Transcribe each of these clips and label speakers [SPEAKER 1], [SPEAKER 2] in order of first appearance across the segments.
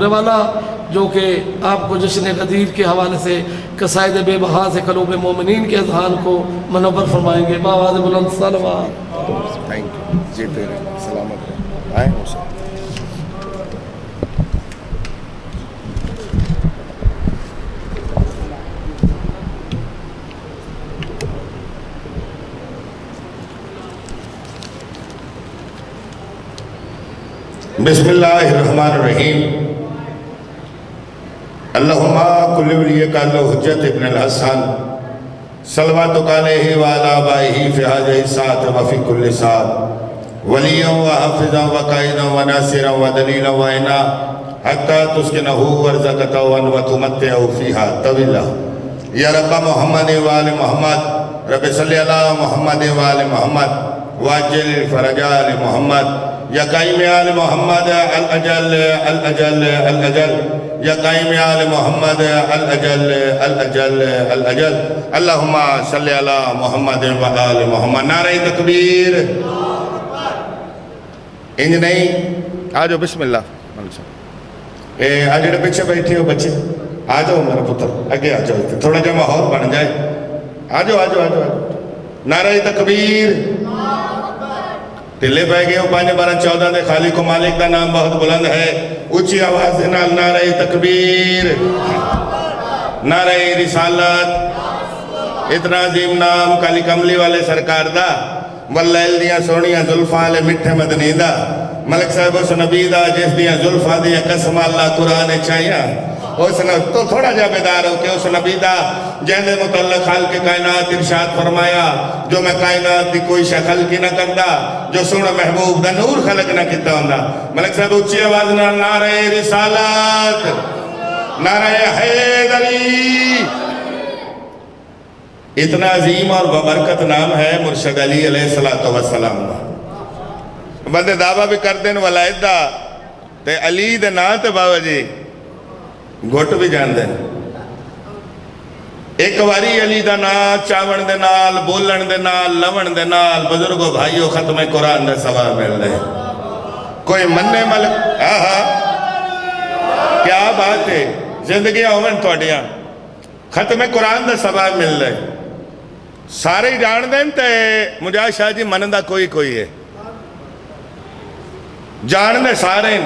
[SPEAKER 1] نور والا جو کہ آپ کو جشن غدیر کے حوالے سے قصائد بے بہا سے قلوب مومنین کے اذہان کو منور فرمائیں گے. بآواز بلند صلوات.
[SPEAKER 2] تھینک یو جی. تیرے سلامت رہے. آئیں حسین. بسم اللہ الرحمن الرحیم. اللہم کل ولیک الحجت ابن الحسن صلواتک علیہ وعلی آبائہ فی ہذہ الساعۃ وفی کل ساعۃ ولیًا وحافظا وقائدا وناصرا ودلیلا وعینا حتی تسکنہ وارزقہ وتمتعہ فیہا طویلا. یا رب محمد وآل محمد رب صلی علی محمد وآل محمد واجل فرج آل محمد. یا قائم آل محمد الاجل الاجل الاجل. یا قائم آل محمد الاجل الاجل الاجل. اللہم صلی علی محمد وآل محمد. نعرہ تکبیر. انج نہیں آجو بسم اللہ. آجڑے پیچھے بیٹھے ہو بچے آجو میرا پتر اگے آجو تھوڑا جا ماحول بن جائے. آجو آجو آجو آجو. نعرہ تکبیر. ٹلے پہ گئے ہو 5 12 14 دے خالق و مالک دا نام بہت بلند ہے. اونچی آواز دے نال نعرہ تکبیر. نعرہ رسالت. اتنا عظیم نام کالی کملی والے سرکار دا واللیل دیاں سونیاں زلفاں لے مٹھے مدنی دا ملک صاحب اس نبی دا جس دیاں زلفاں دیاں قسم اللہ قرآن چاہیاں. تو تھوڑا جا بیدار ہو کہ اس نبی دا جہنے متعلق خالق کائنات ارشاد فرمایا جو میں کائنات دی کوئی شے خلق نہ کردا جو سونا محبوب دا نور خلق نہ کیتا ہوندا. ملک صاحب اچھی آواز نال نعرہ رسالت. نعرہ حیدری. اتنا عظیم اور ببرکت نام ہے مرشد علی علیہ السلام دا. بندے دعویٰ بھی کر دیں ولایت دا تے علی دے نا تے بابا جی گھٹ بھی جان دیں. ایک واری علی دا نا چاون دے نال بولن دے نال لون دے نال بزرگو بھائیو ختم قرآن دے ثواب مل دے. کوئی مننے ملک کیا بات ہے زندگی ہومن توڑیاں ختم قرآن دے ثواب مل دے. سارے جان دیں تے مجاہد شاہ جی منن دا کوئی ہے جان دے سارے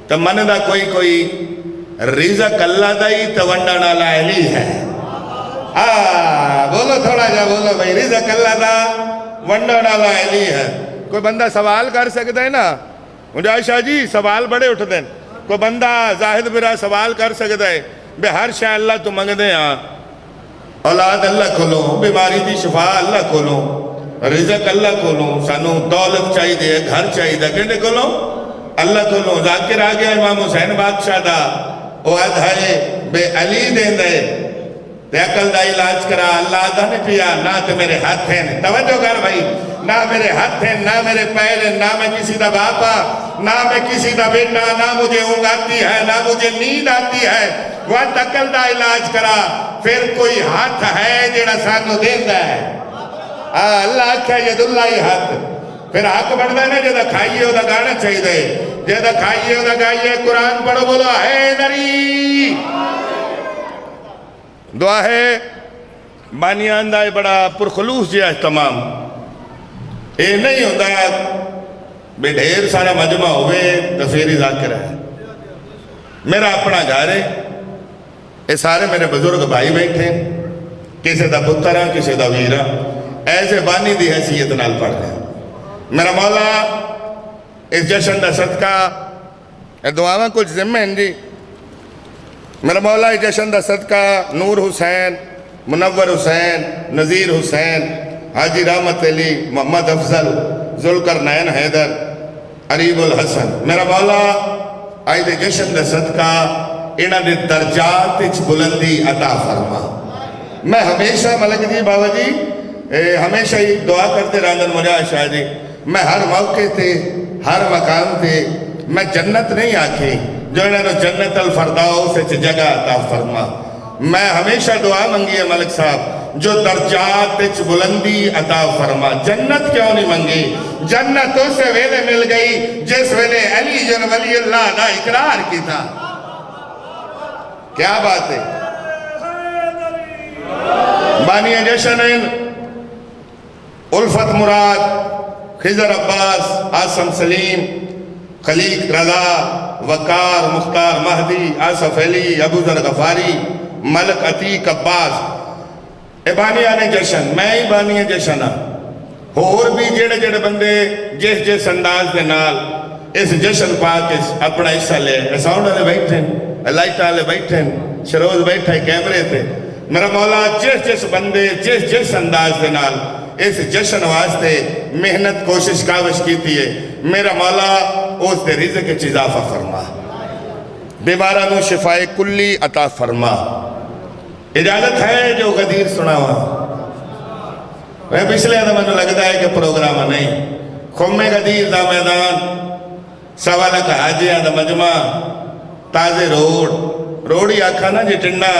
[SPEAKER 2] تے منن دا کوئی رزق اللہ دائی تو ونڈن والا علی ہے. بولو تھوڑا جا بولو بھائی رزق اللہ دا ونڈن والا علی ہے. کوئی بندہ سوال کر سکتا ہے نا مجاہد شاہ جی سوال بڑے اٹھ دیں. کوئی بندہ زاہد برا سوال کر سکتا ہے بے ہر شاہ اللہ تو منگ دیں. اولاد اللہ کھولو بیماری دی شفا اللہ کھولو رزق اللہ کھولو سانو دولت چاہی دے گھر چاہی دے گھنڈے کھولو اللہ کھولو. ذاکر آ گیا امام حسین بادشاہ دا او ادھائے بے علی دیں دے تے عقل دا علاج کرا اللہ دا نے پیا نہ تے میرے ہاتھ ہیں. توجہ کر بھائی نہ میرے ہاتھ ہیں نہ میرے پیر ہیں نہ میں کسی دا باپا نہ میں کسی دا بیٹا نہ مجھے اونگ آتی ہے نہ مجھے نیند آتی ہے. وہ عقل دا علاج کرا پھر کوئی ہاتھ ہے جڑا سانو دیندا ہے. اللہ آکھا ید اللہ ہی ہاتھ پھر حق بڑھتا ہے نا جدہ کھائیے ہو دا گانا چاہیے دے جدہ کھائیے ہو دا گائیے قرآن پڑھو بولو حیدری. دعا ہے بانیان دا بڑا پرخلوص جیا اہتمام اے نہیں ہوتا بے ڈھیر سارا مجمع ہوئے دفیری ذاکر ہے. میرا اپنا گھر ہے اے سارے میرے بزرگ بھائی بیٹھے کسی دا پترہ کسی دا ویرہ ایسے بانی دی حیثیت نال پڑھ رہے ہیں. میرا مولا اس جشن دا صدقہ دعاواں کچھ ذمہ ہیں جی. میرا مولا اس جشن دا صدقہ نور حسین منور حسین نذیر حسین حاجی رحمت علی محمد افضل ذوالقرنین حیدر عریب الحسن میرا مولا آئی دے جشن دا صدقہ انہاں دے درجات اچ بلندی عطا فرما. میں ہمیشہ ملک جی بابا جی ہمیشہ ہی دعا کرتے رہندن مجاہد شاہ جی میں ہر موقع تے ہر مقام تے میں جنت نہیں آکھی جو انہوں نے جنت الفرداؤس سے جگہ عطا فرما. میں ہمیشہ دعا منگی ہے ملک صاحب جو درجات اچ بلندی عطا فرما. جنت کیوں نہیں منگی؟ جنت اسے ویلے مل گئی جس ویلے علی جن ولی اللہ دا اقرار کی تھا. کیا بات ہے. بانی جشن الفت مراد، خضر عباس، آسم سلیم، خلیق رضا، وقار، مختار مہدی، آصف علی، ابو ذر غفاری، ملک عتیق عباس. اے بانیان جشن، میں ہی بانیان جشن ہاں. اور بھی جڑے جڑے بندے جس جس انداز دے نال اس جشن پاک اپنا حصہ لے. ساؤنڈ والے بیٹھے، لائٹ والے بیٹھے، شروز بیٹھا ہے کیمرے تے. میرا مولا جس جس بندے جس جس انداز دے نال اس جشن واسطے محنت کوشش کاوش کیتی ہے، میرا مولا اس دے رزق کے اضافہ فرما، بیمارانو شفائے کلی عطا فرما. اجازت ہے جو غدیر سنا ہوا. میں پچھلے آدھا میں لگتا ہے کہ پروگرام نہیں. خم غدیر دا میدان، سوا لکھ حاجیاں دا مجمع، تازے روڑ ہی آکھا نا جی ٹنڈا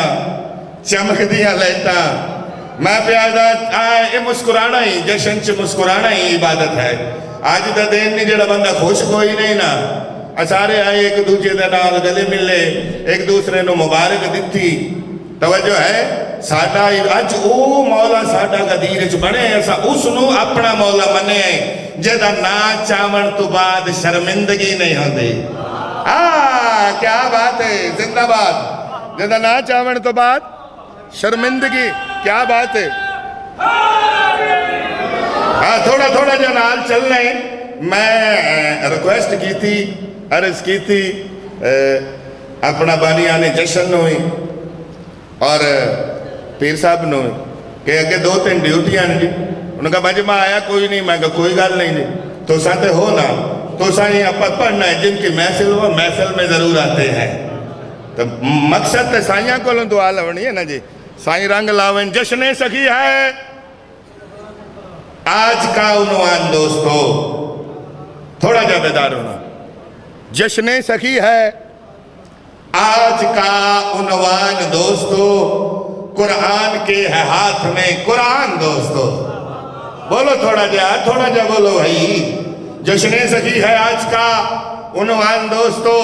[SPEAKER 2] چمک دیاں لائٹاں. میں پیادہ اے مسکرانا ہی جشن چ مسکرانا ہی عبادت ہے. آج دا دین نہیں جڑا بندہ خوش کوئی نہیں نا. سارے آئے ایک دوسرے دے نال گلے ملے، ایک دوسرے نو مبارک دتی. توجہ ہے ساڈا اج او مولا ساڈا غدیر وچ بنے، ایسا اس نو اپنا مولا منے جدا نا چاون تو بعد شرمندگی نہیں ہوندی. کیا بات ہے، زندہ باد. جدا نا چاون تو بعد شرمندگی، کیا بات ہے. تھوڑا تھوڑا جو نال چلنا ہے. میں ریکویسٹ کی تھی، عرض کی تھی اپنا بانیان جشن ہوئی اور پیر صاحب نے کہ اگے 2-3 ڈیوٹیاں جی. انہوں نے کہا مجمع آیا کوئی نہیں. میں کہا کوئی گل نہیں جی، تو ساتھ ہو نا تو سائیں اپا پڑھنا ہے. جن کی محفل ہو محفل میں ضرور آتے ہیں. تو مقصد تے سائیاں کو لوں دعا لونی ہے نا جی. سائیں رنگ لاون جشن سخی ہے. آج کا عنوان دوستو تھوڑا جا بیدار ہونا. جشن سخی ہے. آج کا عنوان دوستو قرآن کے ہے ہاتھ میں. قرآن دوستو بولو تھوڑا جا بولو بھائی. جشن سخی ہے آج کا عنوان دوستو،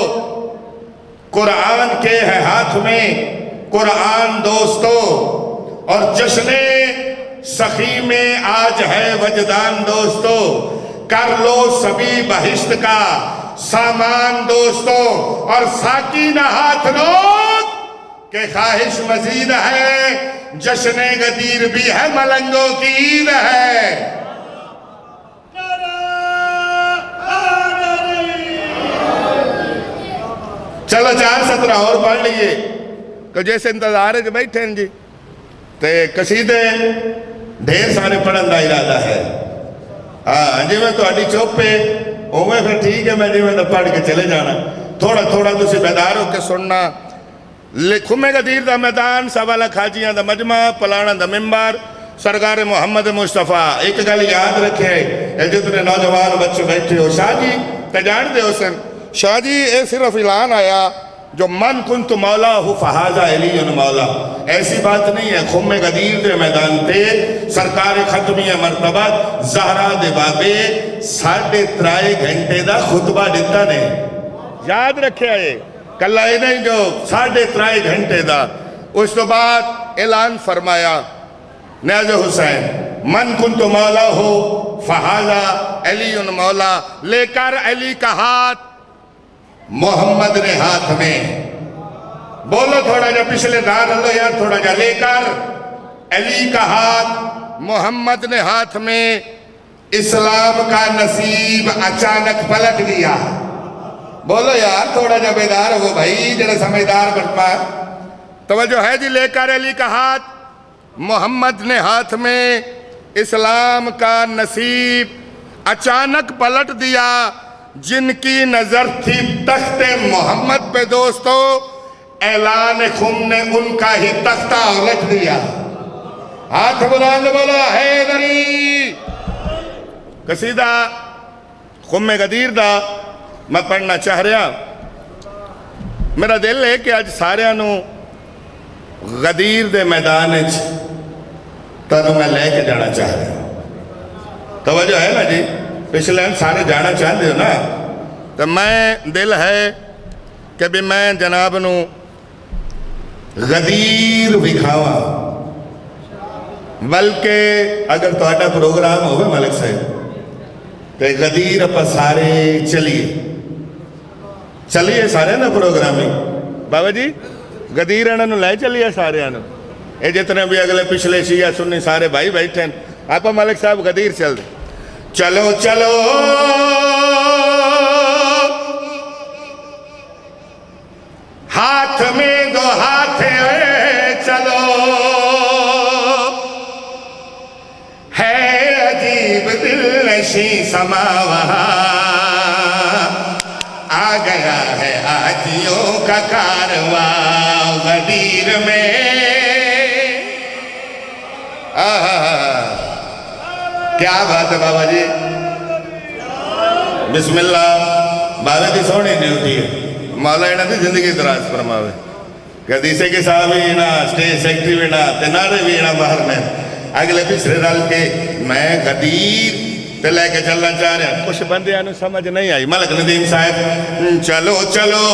[SPEAKER 2] قرآن کے ہے ہاتھ میں. قرآن دوستو اور جشن سخی میں آج ہے وجدان دوستو. کر لو سبھی بہشت کا سامان دوستو اور ساکینہ ہاتھ روک کہ خواہش مزید ہے. جشن غدیر بھی ہے، ملنگوں کی عید ہے. چلو 4-17 اور پڑھ لیے کہ جیسے انتظار ہے جو بیٹھے ہیں جی. تے قصیدے ڈھیر سارے پڑھن دا ارادہ ہے. جی میں تو اڈی چوپ پہ اوہ پھر ٹھیک ہے. میں جی میں پڑھ کے چلے جانا. تھوڑا تھوڑا تسی بیدار ہو کے سننا. خم غدیر دا میدان، سوا لکھ حاجیاں دا مجمع، پلانا دا ممبر، سرکار محمد مصطفیٰ. ایک گل یاد رکھے جتنے نوجوان بچے بیٹھے ہو، شاہ جی تے جان دے ہو سن. شاہ جی اے صرف اعلان آیا جو من کنت مولا ہو فہذا علی مولا. ایسی بات نہیں ہے. خم غدیر دے میدان تے سرکار ختمی مرتبہ زہرا دے بابے 3.5 گھنٹے دا خطبہ دیتا نے. یاد رکھے آئے کلہ ہی نہیں جو 3.5 گھنٹے دا. اس تو بعد اعلان فرمایا نیاز حسین من کنت مولا ہو فہذا علی مولا. لے کر علی کا ہاتھ محمد نے ہاتھ میں. بولو تھوڑا جا پچھلے دار اللہ یار تھوڑا جا. لے کر علی کا ہاتھ محمد نے ہاتھ میں. اسلام کا نصیب اچانک پلٹ دیا. بولو یار تھوڑا جا بیدار ہو بھائی، جڑا سمجھدار بٹما. توجہ ہے جی. لے کر علی کا ہاتھ محمد نے ہاتھ میں. اسلام کا نصیب اچانک پلٹ دیا. جن کی نظر تھی تخت محمد پہ دوستو، اعلان خم نے ان کا ہی تختہ الٹ دیا. ہاتھ بلند بولو حیدری. قصیدہ خم غدیر دا میں پڑھنا چاہ رہا. میرا دل ہے کہ آج سارے نو غدیر دے میدان تنو میں لے کے جانا چاہ رہا ہوں. توجہ ہے نا جی. پچھلے سارے جانا چاہتے ہو نا. تو میں دل ہے کہ بھی میں جناب نو غدیر وکھاواں بلکہ اگر تہاڈا پروگرام ہوئے ملک صاحب تے غدیر اپا سارے چلیے سارے نا پروگرامی بابا جی غدیر انہوں لے چلیے سارے انہوں اے جتنے بھی اگلے پچھلے شیعہ سنی سارے بھائی بیٹھے ہیں آپ ملک صاحب غدیر چل دیں چلو چلو ہاتھ میں دو ہاتھ چلو ہے عجیب دل نشیں سما وہاں آ گیا ہے حاجیوں کا کارواں غدیر میں کیا بات ہے بابا جی بسم اللہ بابا جی سونے ڈیوٹی ہے مولا انہاں دی زندگی دراز فرماوے حدیثے کے صاحب بھی نا سٹیج سیکٹری بھی نا تنارے بھی نا باہر میں اگلے پچھلے رل کے میں غدیر تے لے کے چلنا چاہ رہے ہیں کچھ بندے آنو سمجھ نہیں آئی ملک ندیم صاحب چلو چلو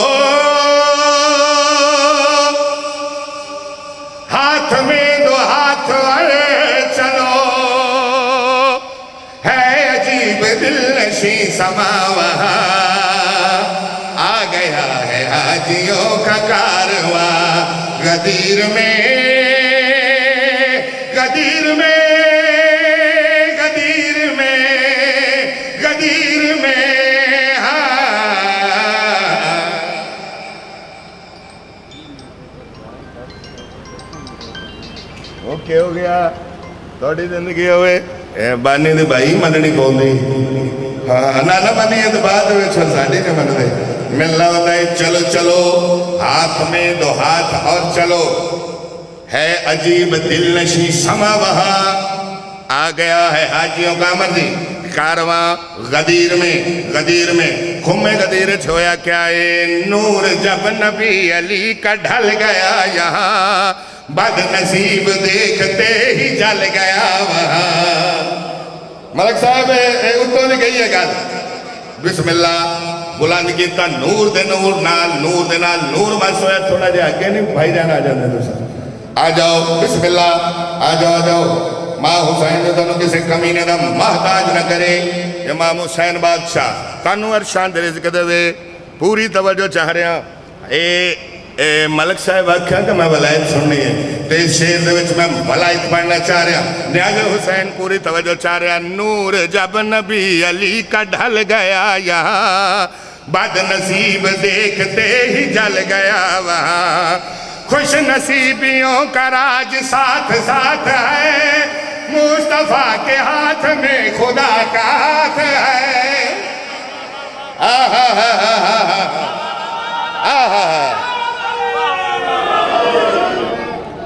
[SPEAKER 2] ہاتھ میں دو ہاتھ چلو ہے عجیب دل نشیں سما وہاں آ گیا ہے حاجیوں کا کارواں غدیر میں غدیر میں غدیر میں غدیر میں اوکے ہو گیا تھوڑی زندگی ہوئے بانی دے بھائی مننی پوندی ہاں نہ منی ہے تو بعد ہوئے چھو ساڑی نے من دے ملنا ہوتا ہے چلو چلو ہاتھ میں دو ہاتھ اور چلو ہے عجیب دل نشیں سما وہاں آ گیا ہے حاجیوں کا مرضی کارواں غدیر میں خم غدیر چھویا کیا ہے نور جب نبی علی کا ڈھل گیا یہاں بد نصیب دیکھتے ہی جل گیا وہاں ملک صاحب اتوں نے کہی ہے گل بسم اللہ بلند کیتا نور دے نال نور بس ہویا تھوڑا جا آگے نہیں بھائی جان آ جاندے دوسرا آ جاؤ بسم اللہ آ جاؤ ماں حسین دنوں کسے کمینے دا محتاج نہ کرے امام حسین بادشاہ تانو ارشان دے رزق دے پوری توجہ چاہ رہے ہیں ملک صاحب آکھا کہ میں ولایت سننی ہے تو اس شیر دے وچ میں ولایت پڑھنا چاہ رہا نیاز حسین پوری توجہ چاہ رہا نور جب نبی علی کا ڈھل گیا یہاں بد نصیب دیکھتے ہی جل گیا وہاں خوش نصیبیوں کا راج ساتھ ساتھ ہے مصطفیٰ کے ہاتھ میں خدا کا ہاتھ ہے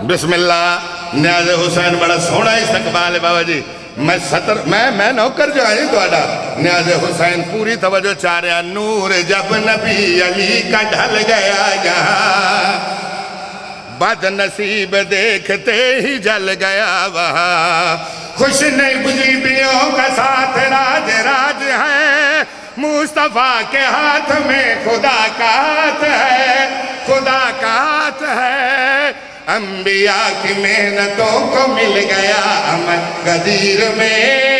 [SPEAKER 2] بسم اللہ نیاز حسین بڑا سونا استقبال ہے بابا جی میں نوکر جو آئی تو آڈا نیاز حسین پوری توجہ چاہ رہا نور جب نبی علی کا ڈھل گیا یہاں بد نصیب دیکھتے ہی جل گیا وہاں خوش نصیبیوں کا ساتھ راج ہے مصطفیٰ کے ہاتھ میں خدا کا ہاتھ ہے انبیاء کی محنتوں کو مل گیا امن غدیر میں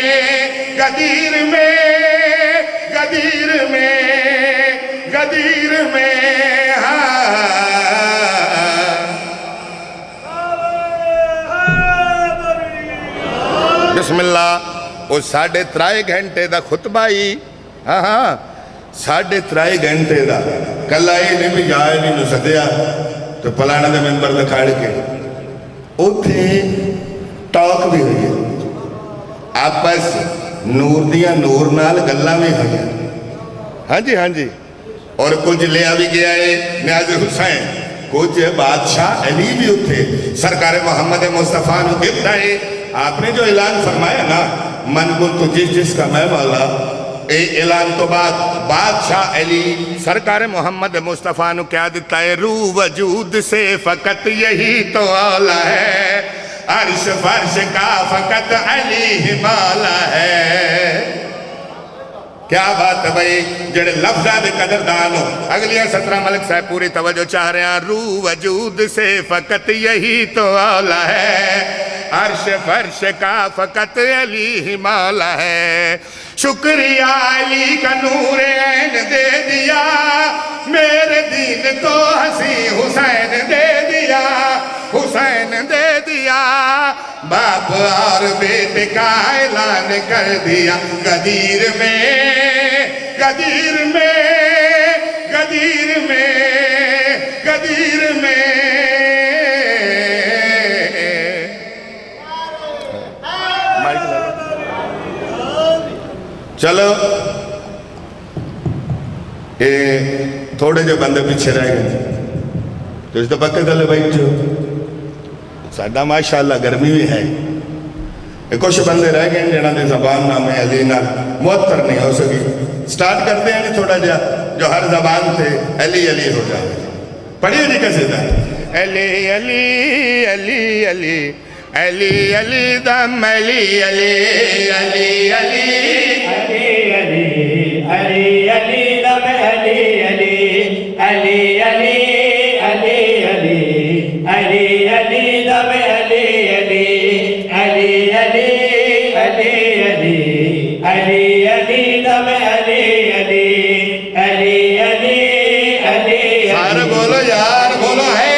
[SPEAKER 2] بسم اللہ وہ 3.5 گھنٹے دا خطبہ ہی ہاں 3.5 گھنٹے دا کل آئی نے بھی جائے نہیں نو سدیا تو پلانا دے ممبر دے کھاڑ کے اتھے ٹاک بھی ہوئی ہے آپس نور دیا نور نال گلہ میں ہوئی ہے ہاں جی اور کچھ لیا بھی گیا ہے نیاز حسین کچھ بادشاہ علی بھی اتھے سرکار محمد مصطفیٰ نے دیتا ہے آپ نے جو اعلان فرمایا نا من کن تو جس کا میں مولا اعلان تو بعد بادشاہ علی سرکار محمد مصطفیٰ نے کیا دیتا ہے روح وجود سے فقط یہی تو اولا ہے عرش فرش کا فقط علی ہی مولا ہے کیا بات ہے بھائی جڑے لفظہ دے قدردان ہو. اگلیاں 17 ملک صاحب پوری توجہ چاہ رہے ہیں. روح وجود سے فقط یہی تو اولا ہے، عرش فرش کا فقط علی ہی مولا ہے. شکریہ علی کا نور عین دے دیا، میرے دین کو ہنسی حسین دے دیا، حسین دے دیا. باپ اور بیٹے کا اعلان کر دیا غدیر میں، غدیر میں، غدیر میں، غدیر میں. چلو تھوڑے جو بندے پیچھے رہ گئے تو اس تو پکے گلے بیٹھو. ساڈا ماشاءاللہ گرمی بھی ہے. کچھ بندے رہ گئے جنہاں دی زبان نام علی نال معطر نہیں ہو سکی. سٹارٹ کرتے ہیں تھوڑا جا جو ہر زبان سے علی علی ہو جائے. پڑھیے جی کیسے تھا علی علی علی علی علی علی دم علی علی علی علی
[SPEAKER 3] علی علی علی دم علی علی علی علی علی علی علی علی دم علی علی علی علی علی علی علی علی دم علی علی علی علی علی.
[SPEAKER 2] سارے بولو یار بولو ہے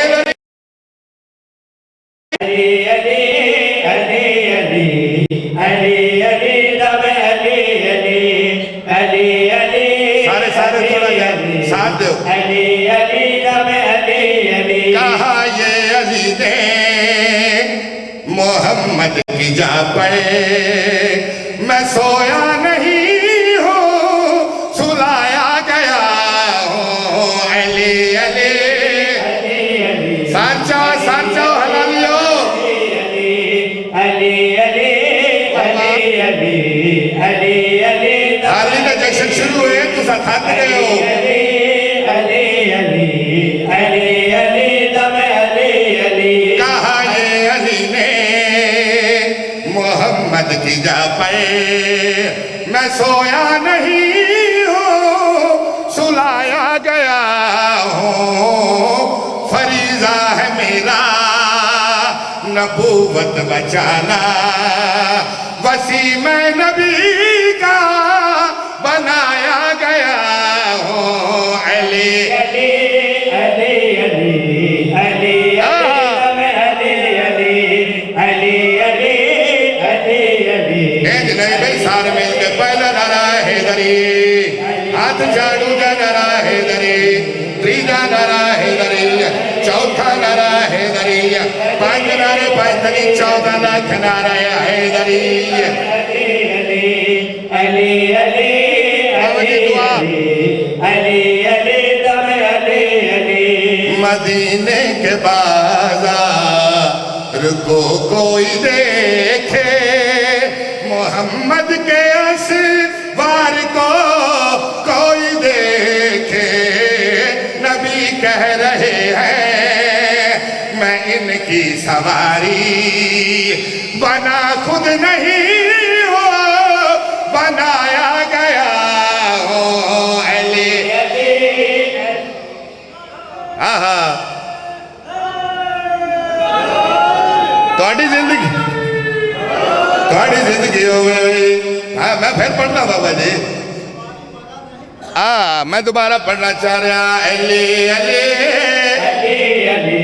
[SPEAKER 3] علی علی علی علی علی علی دم علی علی علی علی.
[SPEAKER 2] سارے تھوڑا جا ساتھ دو.
[SPEAKER 3] علی علی دم علی علی.
[SPEAKER 2] کہا یہ علی نے محمد کی جا پر میں سویا نہیں ہوں سلایا گیا ہوں. علی علی سانچا سانچا حلالیو.
[SPEAKER 3] علی علی علی علی علی علی
[SPEAKER 2] علی کا جشن شروع ہوئے تو ساتھ گئے ہو.
[SPEAKER 3] علی علی علی علی دم علی علی.
[SPEAKER 2] کہا یہ علی نے محمد کی جا پر میں سویا نہیں ہوں سلایا گیا ہوں. فریضہ ہے میرا نبوت بچانا، وسیم نبی کا بنایا گیا ہوں. علی
[SPEAKER 3] علی علی علی علی علی علی علی علی علی علی.
[SPEAKER 2] نہیں بھائی سارے مل کے پہلا نعرہ حیدری، ہاتھ جھاڑو جا نعرہ حیدری، تیجا نعرہ حیدری، چوتھا نعرہ حیدری، 5 نعرے 5 14 لاکھ نعرہ حیدری.
[SPEAKER 3] علی علی علی علی دم علی علی.
[SPEAKER 2] مدینے کے بازار کو کوئی دیکھے، محمد کے اسوار کو کوئی دیکھے. نبی کہہ رہے ہیں میں ان کی سواری، بنا خود نہیں ہو بنایا گیا ہوں. علی آہا تھوڑی زندگی ہو گئی. ہاں میں پھر پڑھنا بابا جی. میں دوبارہ پڑھنا چاہ رہا. علی علی
[SPEAKER 3] علی علی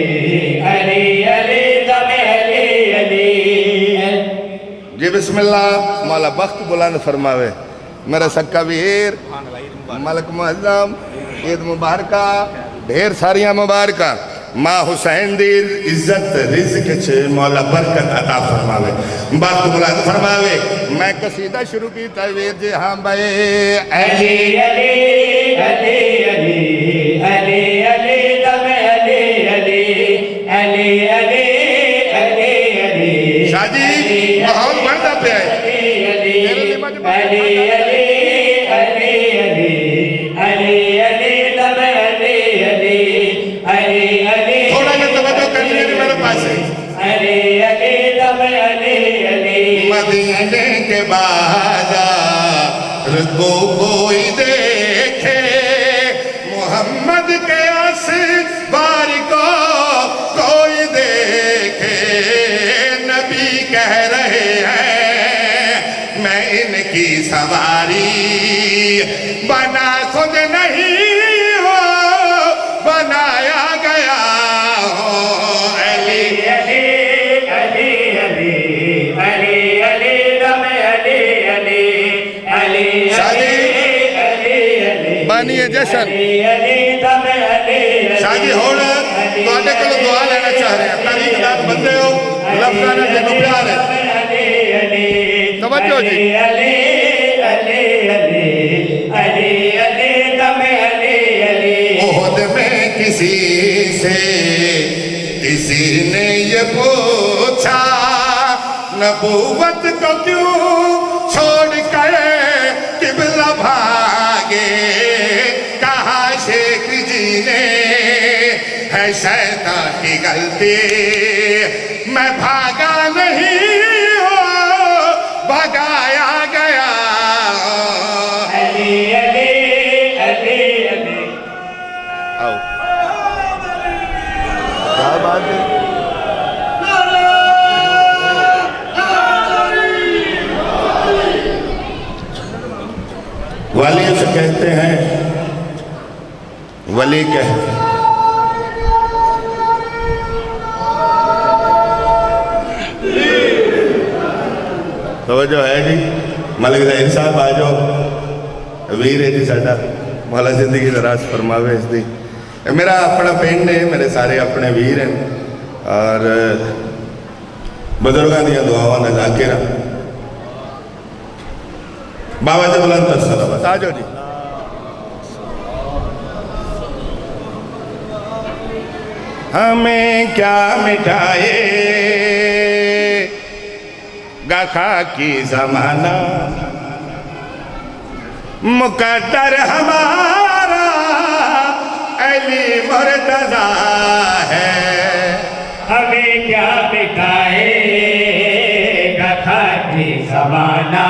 [SPEAKER 3] علی علی دم علی علی.
[SPEAKER 2] جی بسم اللہ. مولا بخت بلند فرماوے. میرا سکا ویر ملک معظم عید مبارکہ ڈھیر ساریاں مبارکہ. ماں حسین دی عزت رزق چھے مولا برکت عطا فرماوے. بخت بلند فرماوے. میں قصیدہ شروع کی تحویر جی. ہاں بھائی
[SPEAKER 3] علی علی علی علی علی علی دم علی علی علی علی علی علی.
[SPEAKER 2] شاہ جی ماحول بڑھتا پہ ہے.
[SPEAKER 3] علی علی علی علی علی علی دم علی علی علی علی.
[SPEAKER 2] تھوڑا یہ توجہ کر لیے میرے پاس ہے.
[SPEAKER 3] علی علی دم علی علی.
[SPEAKER 2] مدینے کے بازار کو کوئی دیکھے محمد کے اسوار کو کوئی دیکھے نبی کہہ رہے ہیں میں ان کی سواری بنا خود نہیں ہو بنایا گیا ہو علی
[SPEAKER 3] علی علی علی علی علی دم علی علی علی
[SPEAKER 2] شادی بانیے جشن شادی ہونا تو آنے کے لئے دعا لینا چاہ رہے ہیں تاریخ دار بندے ہو لفظانا جنو پیار ہے توجہ جی احد میں کسی سے کسی نے یہ پوچھا نبوت کو کیوں چھوڑ کر قبلہ بھاگے کہا شیخ جی نے ہے شیطان کی غلطی میں بھاگا نہیں ہوں بھگایا گیا
[SPEAKER 3] علی علی علی علی
[SPEAKER 2] آؤ کیا بات ہے ولی سے کہتے ہیں ولی کہتے ہیں توجہ ہے جی ملک ظاہر صاحب آجو ویر ہے جی ساڑھا مولا زندگی دراز فرماوے اس دی میرا اپنا پینڈ ہے میرے سارے اپنے ویر ہیں اور بزرگاں دیا دعاواں نہ ذاکرہ بابا جب بلند ترسلہ آجو جی ہمیں کیا مٹائے گا خاکی زمانہ مقدر ہمارا علی مرتضیٰ ہے
[SPEAKER 3] ہمیں کیا مٹائے گا خاکی زمانہ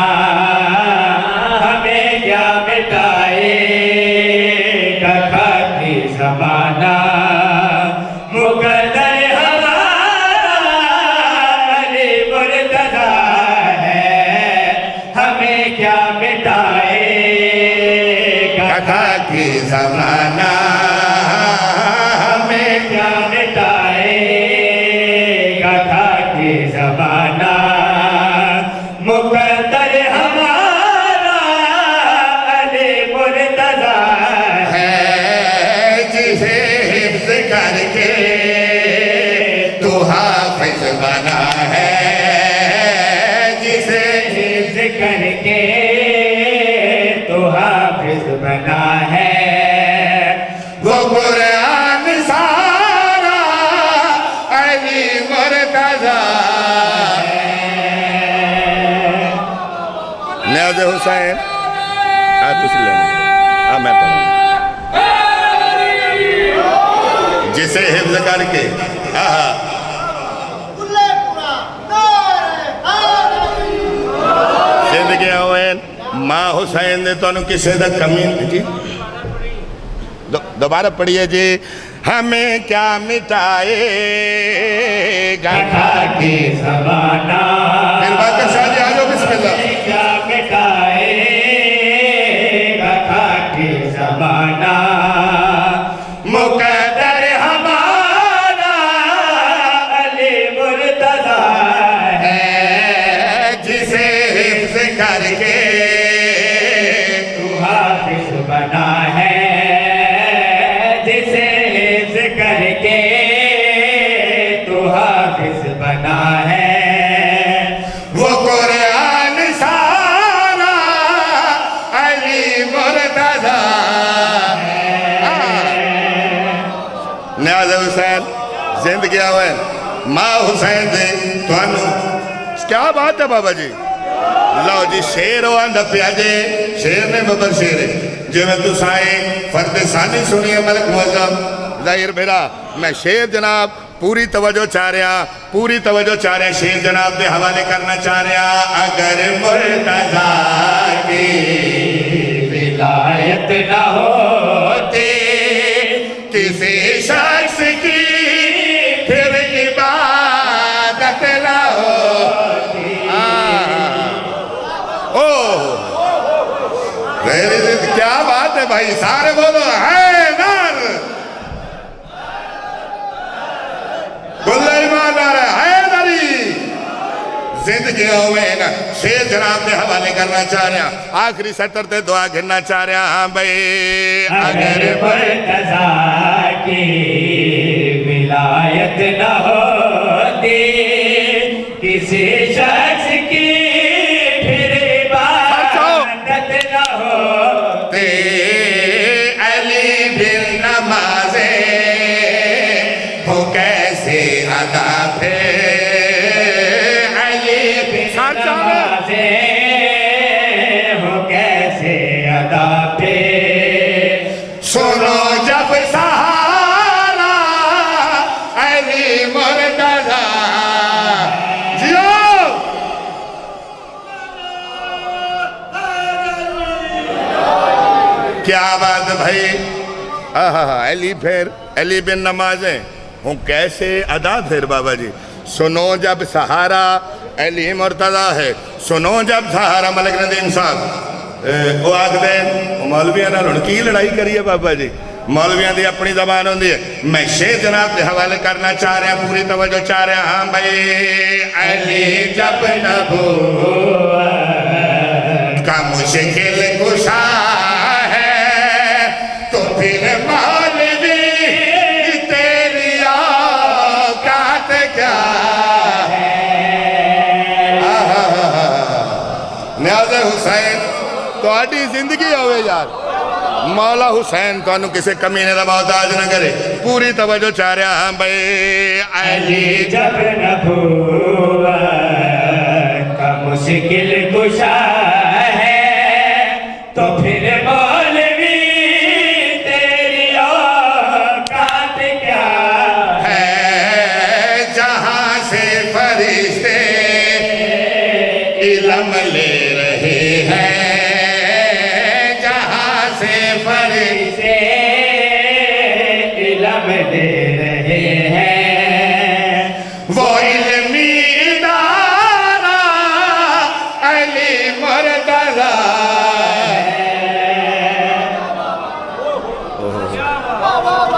[SPEAKER 3] ہمیں کیا مٹائے گا خاکی زمانہ مقدر ہمارا علی مرتضیٰ ہے ہمیں کیا مٹائے گا
[SPEAKER 2] خاکی زمانہ
[SPEAKER 3] ہمیں کیا مٹائے گا خاکی زمانہ مقدر ہمارا علی مرتضیٰ
[SPEAKER 2] ہے جسے حفظ کر کے تو حافظ بنا ہے جسے
[SPEAKER 3] حفظ کر کے تو حافظ بنا ہے
[SPEAKER 2] وہ قرآن سارا علی مرتضیٰ نیاز حسین تسی لینے میں پڑھوں جسے حفظ کر کے زندگی ہوئین ماں حسین نے تو انہوں کسے دا کمین جی دوبارہ پڑھئے جی ہمیں کیا مٹائے گا
[SPEAKER 3] خاکی زمانہ
[SPEAKER 2] پھر باقی شاہدی آجو بسم اللہ
[SPEAKER 3] کیا مٹائے گا خاکی زمانہ مقدر ہمارا علی مرتضیٰ
[SPEAKER 2] ہے جسے حفظ کر کے
[SPEAKER 3] تو حافظ بنا ہے جسے حفظ کر کے تو حافظ بنا ہے
[SPEAKER 2] وہ قرآن سارا علی مرتضیٰ نیاز حسین زندگی ہوئے ماں حسین دے تو انہوں کیا بات ہے بابا جی لو جی شیر ہو اندھا پیا جے شیر نے ببر شیر ہے جو میں تو سائیں فرد ثانی سنی ہے ملک معظم ظاہر میرا میں شیر جناب پوری توجہ چاہ رہا شیر جناب دے حوالے کرنا چاہ رہا اگر مرتضیٰ کی
[SPEAKER 3] ولایت نہ ہوتی
[SPEAKER 2] کسی شخص کی پھر عبادت نہ ہوتی. کیا بات ہے بھائی، سارے بولو حیدر. کل ایماندار حیدری. زندگیوں میں شیر جناب نے حوالے کرنا چاہ رہا، آخری سطر تے دعا گھرنا چاہ رہا. ہاں بھئی
[SPEAKER 3] اگر مرتضیٰ کی ولایت نہ ہوتی کسی شخص کی پھر عبادت نہ ہوتی.
[SPEAKER 2] علی بن نمازیں وہ کیسے ادا تھے. علی بن
[SPEAKER 3] نمازیں ہو کیسے ادا تھے.
[SPEAKER 2] سنو جب سہارا علی مرتضیٰ. جیو کیا بات بھائی. علی پھر علی بن نمازیں ہوں کیسے ادا پھر بابا جی. سنو جب سہارا علی مرتضیٰ ہے. سنو جب سہارا ملک ندیم صاحب وہ آکھ دیں مولویاں نال ہن کی لڑائی کریے بابا جی. مولویاں دی اپنی زبان ہوندی ہے. میں شیر جناب دے حوالے کرنا چاہ رہا، پوری توجہ چاہ رہا. ہاں بھائی علی جب نبوت کا مشکل کشا ہے تو پھر مولوی تیری اوقات کیا ہے. نیاز حسین تہاڈی زندگی ہوئے یار. مولا حسین تو انہوں کسے کمینے دا محتاج نہ کرے. پوری توجہ چاہ رہا. ہاں بھئی
[SPEAKER 3] علی جب نبوت کا مشکل کشا ہے تو پھر مولوی تیری اوقات کیا
[SPEAKER 2] ہے. جہاں سے فرشتے علم لے رہے ہیں، جہاں سے فرشتے
[SPEAKER 3] سے علم دے رہے ہیں.
[SPEAKER 2] وہ علمی ادارہ علی مرتضیٰ.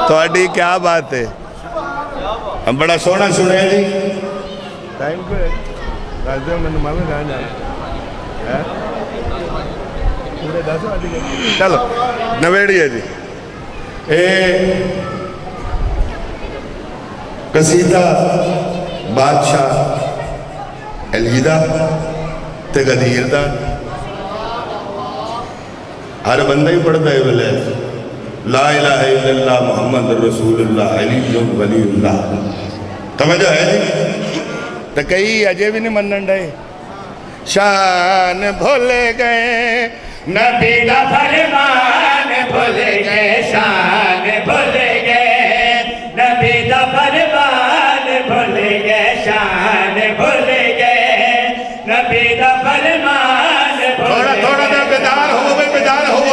[SPEAKER 2] تہاڈی کیا بات ہے. ہم بڑا سونا سنیا جی. ٹائم پہ راجدے میں نماز جانا ہے پورے 10 بجے. چلو نویڑی ہے جی. قصیدہ بادشاہ علی دا تے غدیر دا ہر بندہ ہی پڑھتا ہے. بلے لا الہ الا اللہ محمد رسول اللہ علی ولی اللہ. توجہ ہے جی. تو کئی اجے بھی نہیں منن ڈے. شان بھول گئے
[SPEAKER 3] نبی دا فرمان بھول گئے. شان بھول گئے نبی دا فرمان بھول گئے. شان بھول گئے نبی دا فرمان
[SPEAKER 2] تھوڑا تھوڑا دے بیدار ہو بے بیدار ہو.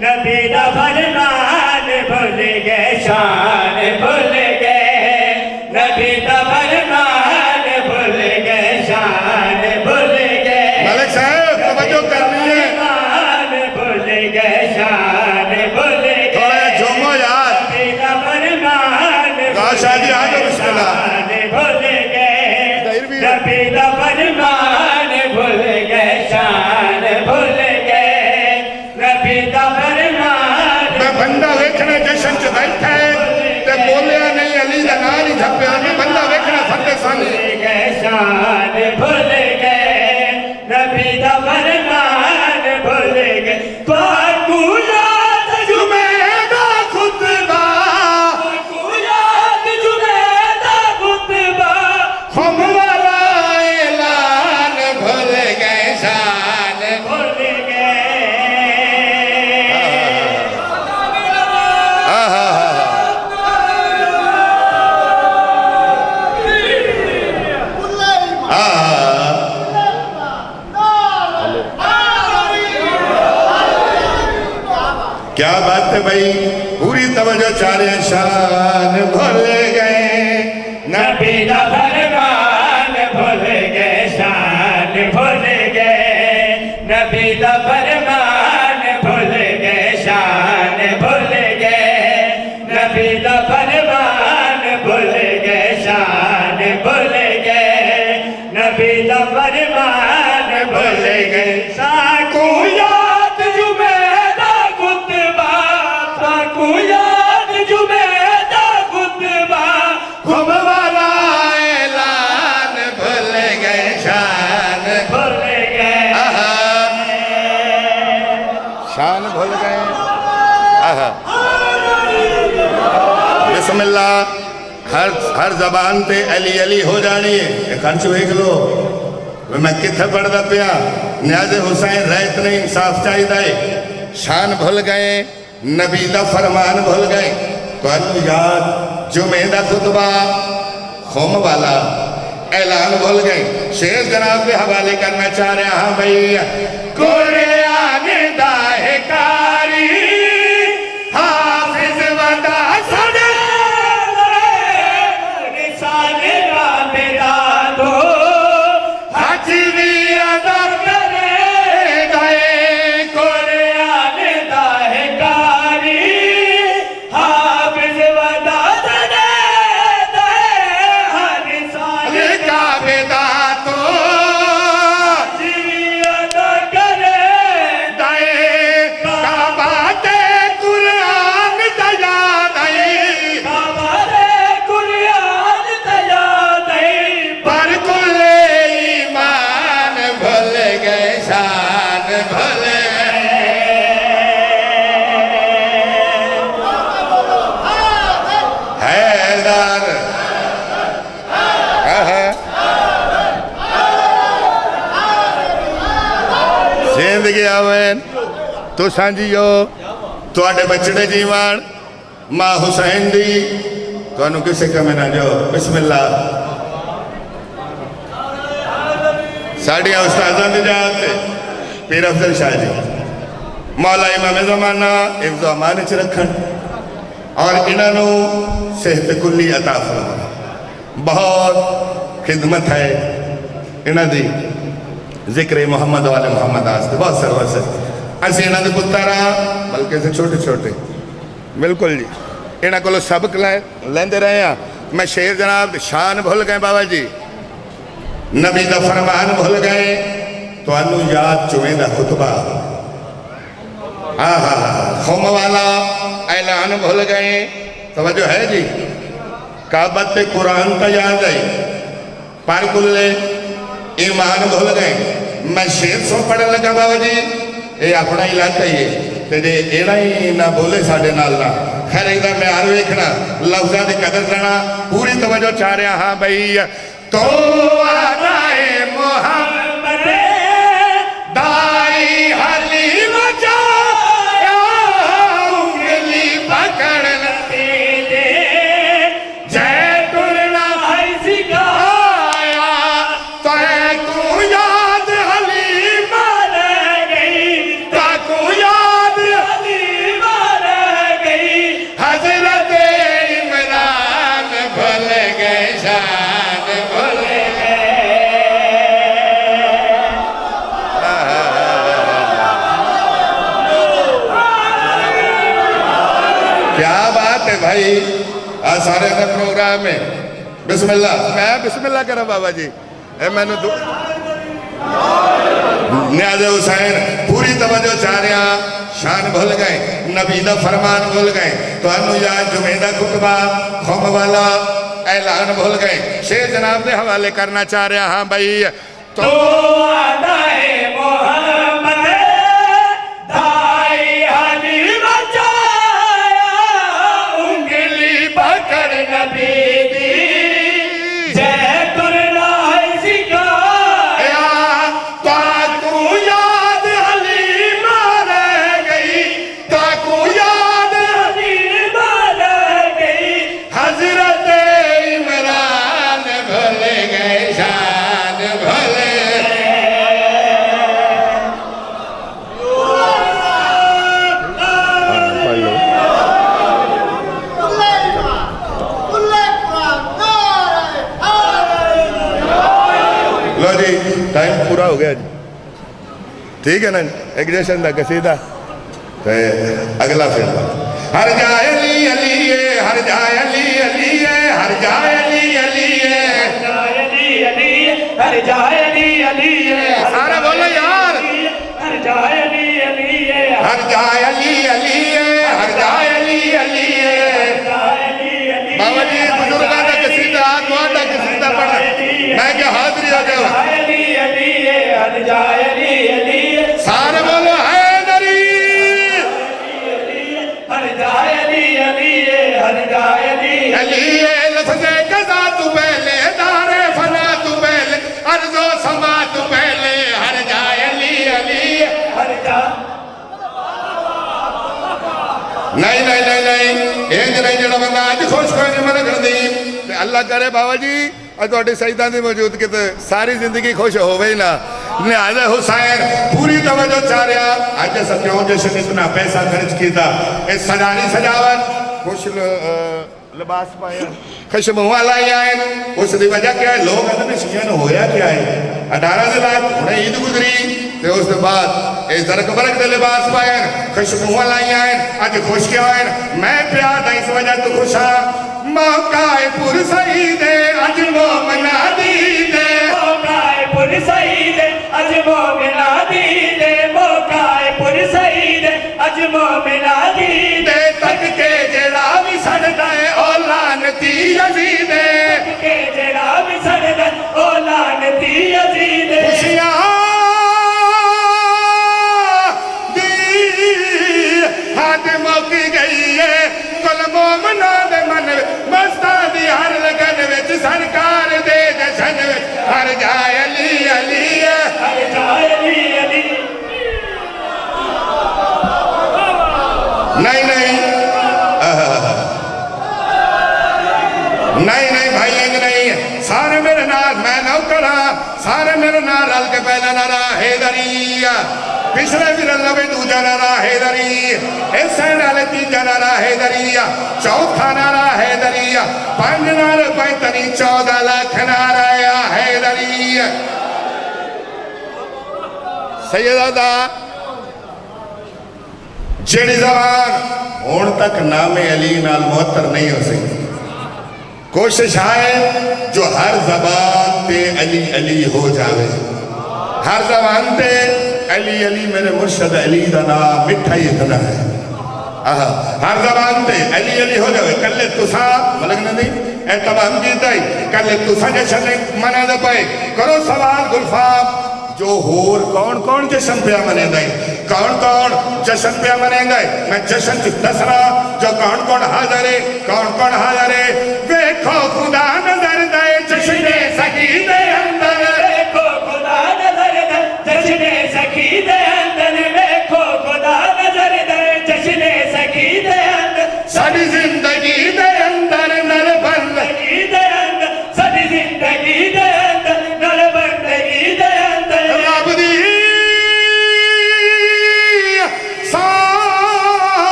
[SPEAKER 3] نبی دا فرمان بھول گئے. شان بھول گئے نبی دا فرمان بھول گئے. شان بھول گئے
[SPEAKER 2] ملک صاحب توجہ کرنی ہے.
[SPEAKER 3] فرمان بھول گئے. شان بھول گئے
[SPEAKER 2] تھوڑا جھومو یار.
[SPEAKER 3] نبی دا فرمان
[SPEAKER 2] شاہ جی آجو بسم اللہ.
[SPEAKER 3] شان بھول گئے نبی دا فرمان بھول گئے. شان بھول گئے نبی دا فرمان
[SPEAKER 2] میں بندہ ویکھنے جشن چ بیٹھا ہے تے بولیا نہیں علی دا نام ہی جھپیا نہیں. بندہ ویکھنا فرد ثانی.
[SPEAKER 3] شان بھول گئے نبی دا فرمان بھول گئے. باکو یاد
[SPEAKER 2] جمعہ دا خطبہ
[SPEAKER 3] یاد جمعہ دا خطبہ
[SPEAKER 2] ہم والا اعلان بھول گئے. شان
[SPEAKER 3] بھول گئے.
[SPEAKER 2] کیا بات ہے بھائی، پوری توجہ چارے شان بھول گئے،
[SPEAKER 3] نبی دا فرمان بھول گئے، شان بھول گئے، نبی دا فرمان بھول گئے، شان بھول گئے، نبی دا فرمان بھول گئے، شان بھول گئے، نبی دا فرمان بھول گئے، ساکو یاد جمعہ دا خطبہ، ساکو یاد جمعہ دا خطبہ،
[SPEAKER 2] خم والا اعلان بھول گئے، شان
[SPEAKER 3] بھول گئے،
[SPEAKER 2] شان بھول گئے۔ بسم اللہ، ہر زبان تے علی علی ہو جانی ہے، یہ خرچ ہوئے لو میں کتھے پڑھدا پیا، نیاز حسین رہت نہیں، انصاف چاہی دائے، شان بھول گئے، نبی دا فرمان بھول گئے، تو انہوں یاد جمعہ دا خطبہ، خوم والا اعلان بھول گئے۔ شیر جناب پہ حوالے کرنا چاہ رہے ہیں، ہاں بھئی، قرآن دا ہے کاری، حافظ ودا صدر،
[SPEAKER 3] رسالے کا بیداد ہو،
[SPEAKER 2] حجوی ادا کرے گئے،
[SPEAKER 3] قرآن دا ہے کاری، حافظ ودا دے ہر رسالے
[SPEAKER 2] کا بیدا تو
[SPEAKER 3] جی ادا کرے
[SPEAKER 2] دائے کا بات قرآن دیا دائے
[SPEAKER 3] ہمارے قرآن تجا دئی
[SPEAKER 2] پر کل ایمان بھول گئے، شان بھول گئے۔ حیدر زندگی آوین تو سانجیو تو آٹے بچڑے جیوان ماں حسین دی تو انہوں کسے کمیں نہ جو بسم اللہ ساڑھیاں استاذہ نجات پیر افضل شاہ جی مولا امام زمانہ حفظ و امان چ رکھن اور انہوں صحت کلی عطا فرمانا، بہت خدمت ہے انہوں دی ذکر محمد والے محمد آستے بہت سروس ہے، ایسے انہوں نے پتارا بلکہ سے چھوٹے چھوٹے بالکل جی انہوں کو سبق لیندے رہے ہیں۔ میں شیر جناب شان بھول گئے بابا جی، نبی دا فرمان بھول گئے تو انہوں یاد چویں دا خطبہ، خوم والا اعلان بھول گئے، توجہ ہے جی، کعبت قرآن تا یاد ہے، پر کلے ایمان بھول گئے۔ میں شیر سو پڑھنے لگا بابا جی، اے اپنا علاقہ ہی ہے، تے جے ایڑا ہی نہ بولے ساڑھے نالنا، خیر ایدہ میں آر ویکھنا، لفظہ دے قدر رہنا، پوری توجہ چاہ رہے ہیں، ہاں بھئی، تو آنائے محمد دائی حلیم جایا، انگلی پکڑ لتے دے، جے ٹرنا
[SPEAKER 3] آئی سکھا
[SPEAKER 2] آیا، تو اے کو یاد حلیم
[SPEAKER 3] رہ گئی،
[SPEAKER 2] تا کو یاد
[SPEAKER 3] حلیم رہ گئی،
[SPEAKER 2] حضرت عمران بھول گئے، شان بھول گئے۔ کیا بات ہے بھائی، سارے کا پروگرام میں بسم اللہ، میں بسم اللہ کرا بابا جی، اے میں نے نیاز حسین پوری توجہ چاہ رہے ہیں، شان بھول گئے، نبی دا فرمان بھول گئے، تو انہوں یاد جمعہ دا خطبہ، خوم والا اعلان بھول گئے۔ شیر جناب دے حوالے کرنا چاہ رہے ہیں، ہاں بھائی،
[SPEAKER 3] تو آنائے محمد دائی حلیم جایا، انگلی پکڑ نبی دی، جے ترنا آئی سکھایا،
[SPEAKER 2] تاکو یاد حلیم رہ گئی، تاکو یاد
[SPEAKER 3] حلیم رہ گئی،
[SPEAKER 2] حضرت عمران بھول گئے، شان بھول گئے۔ ہو گیا جی ٹھیک ہے نا ایک جشن دا قصیدہ اگلا پھر ہر جائے علی علی ہے ہر جائے علی علی ہے ہر جائے علی علی ہے
[SPEAKER 3] ہر جائے علی علی ہے
[SPEAKER 2] سارے بولو یار
[SPEAKER 3] ہر جائے علی علی ہے
[SPEAKER 2] ہر جائے علی علی ہے ہر جائے علی علی ہے بابا جی بزرگاں دا قصیدہ تہاڈا قصیدہ پڑھ میں کہ حاضری ہو جاؤ
[SPEAKER 3] علی علی ہے ہر جائے علی علی ہے
[SPEAKER 2] سارے بولو حیدری
[SPEAKER 3] ہر جائے علی علی ہے ہر جائے علی
[SPEAKER 2] علی ہے لفظ قضا تو پہلے دار فنا تو پہلے عرض و سما تو پہلے ہر جائے علی علی ہے
[SPEAKER 3] ہر جائے
[SPEAKER 2] نہیں نہیں نہیں نہیں انج نہیں جڑا بندہ اج خوش کوئی نہیں من کر دی اللہ کرے بابا جی تہاڈی سجدہ دی موجود کہ ساری زندگی خوش ہوے ہی نہ نیاز حسین پوری توجہ چاہ رہا اج سکیوں جشن اتنا پیسہ خرچ کیتا اے سجانی سجاوٹ خوش لباس پائے خوشبو لائی آئے اس دی وجہ کیا ہے لوگ اتنے شیئن ہویا کیا ہے 18 دلات انہیں عید گزری تے اس دے بعد اے زرک برک دے لباس پائے خوشبو لائی آئے اج خوش کیا آئے میں پیاد اس وجہ تو خوشا موقع پر سعید اج مومنہ دی دے
[SPEAKER 3] موقع پر سعید اج مومنہ دی دے موقع پر سعید اج مومنہ دی
[SPEAKER 2] دے تک کے جڑا بھی سڑتا ہے اولانتی یزید
[SPEAKER 3] کہ جڑا بھی سڑتا اولانتی یزید
[SPEAKER 2] خوشیاں دی ہاتھ موکی گئی ہے کل مومنہ دے من مستہ دی ہر لگن وچ سرکار دے جشن وچ ہر جائے علی علی ہے
[SPEAKER 3] ہر جائے علی علی
[SPEAKER 2] نہیں نہیں نہیں نہیں بھائی انج نہیں سارے میرے نال میں نوکرا سارے میرے نال رل کے پہلا نعرہ حیدری پچھلے بھی رلنا بھی دوجا نعرہ حیدری اس نالے تیجا نعرہ حیدری چوتھا نعرہ حیدری 5 نعرہ 14 لاکھ نعرہ حیدری سیدہ جڑی زبان ہون تک نام علی نال معطر نہیں ہو سکتی کوشش ہے جو ہر زبان تے علی علی ہو جاوے ہر زبان تے علی علی میرے مرشد علی دا نام مٹھا ہی اتنا ہے ہر زبان تے علی علی ہو جاوے کلے تسا ملک نے نہیں اے تمام جیتا ہی کلے تسا جشن منا دے پائے کرو سوال گلفام جو ہور کون کون جشن پہ منے دائی کون کون جشن پہ منے دائی میں جشن کی دسرا جو کون کون حاضر